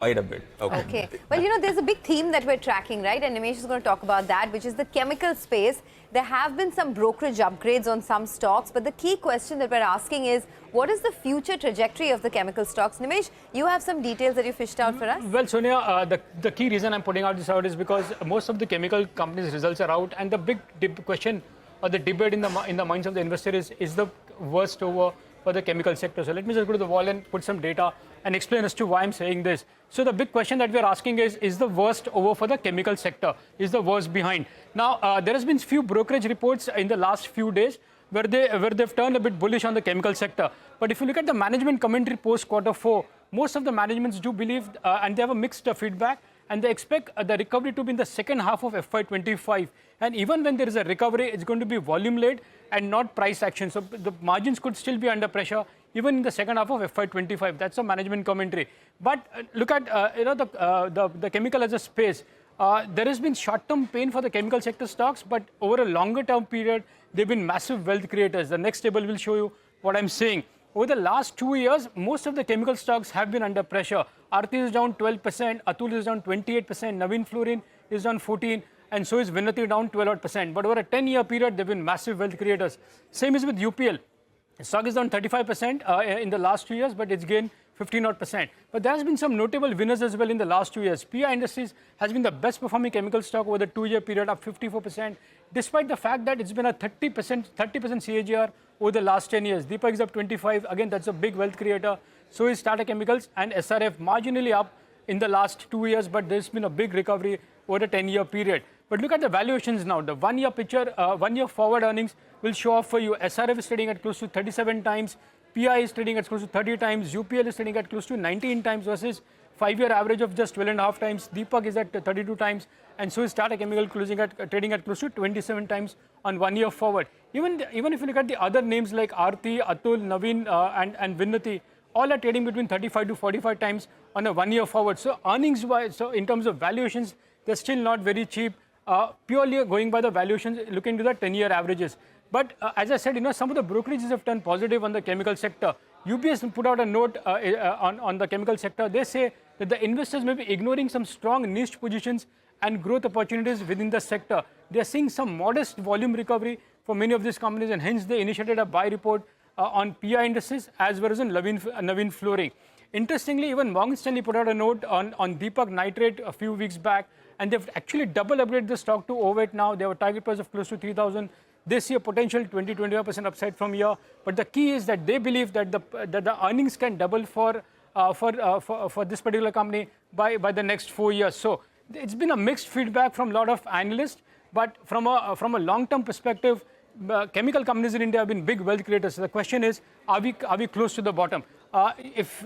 Quite a bit. Okay. Well, there's a big theme that we're tracking, right? And Nimesh is going to talk about that, which is the chemical space. There have been some brokerage upgrades on some stocks, but the key question that we're asking is, what is the future trajectory of the chemical stocks? Nimesh, you have some details that you fished out for us? Well, Sonia, the key reason I'm putting this out is because most of the chemical companies' results are out, and the big question or the debate in the minds of the investor is the worst over for the chemical sector. So let me just go to the wall and put some data and explain as to why I'm saying this. So the big question that we're asking is the worst over for the chemical sector? Is the worst behind? Now, there has been few brokerage reports in the last few days where they've turned a bit bullish on the chemical sector. But if you look at the management commentary post Q4, most of the managements do believe and they have a mixed feedback, and they expect the recovery to be in the second half of FY25. And even when there is a recovery, it's going to be volume-led and not price action. So the margins could still be under pressure even in the second half of FY25. That's a management commentary. But look at the chemical as a space. There has been short-term pain for the chemical sector stocks, but over a longer-term period, they've been massive wealth creators. The next table will show you what I'm saying. Over the last 2 years, most of the chemical stocks have been under pressure. Aarti is down 12%, Atul is down 28%, Navin Fluorine is down 14%, and so is Vinati down 12%. But over a 10-year period, they've been massive wealth creators. Same is with UPL. The stock is down 35% in the last 2 years, but it's gained 15%. But there has been some notable winners as well in the last 2 years. PI Industries has been the best performing chemical stock over the 2-year period, up 54%, despite the fact that it's been a 30% CAGR over the last 10 years. Deepak is up 25. Again, that's a big wealth creator. So is Tata Chemicals, and SRF marginally up in the last 2 years, but there's been a big recovery over a 10-year period. But look at the valuations now. The 1-year picture, 1-year forward earnings will show up for you. SRF is trading at close to 37 times. PI is trading at close to 30 times. UPL is trading at close to 19 times versus 5-year average of just 12.5 times. Deepak is at 32 times. And so is Tata Chemical trading at close to 27 times on 1-year forward. Even if you look at the other names like Aarti, Atul, Navin and Vinati, all are trading between 35 to 45 times on a 1-year forward. So earnings-wise, so in terms of valuations, they're still not very cheap. Purely going by the valuations, looking to the 10-year averages. But as I said, some of the brokerages have turned positive on the chemical sector. UBS put out a note on the chemical sector. They say that the investors may be ignoring some strong niche positions and growth opportunities within the sector. They are seeing some modest volume recovery for many of these companies, and hence they initiated a buy report on PI Industries as well as on Navin Fluorine. Interestingly, even Morgan Stanley put out a note on Deepak Nitrate a few weeks back, and they've actually double upgraded the stock to overweight now. They have a target price of close to 3,000. They see a potential 20-25% upside from here. But the key is that they believe that the earnings can double for this particular company by the next 4 years. So it's been a mixed feedback from a lot of analysts. But from a long-term perspective, chemical companies in India have been big wealth creators. So the question is, are we close to the bottom? If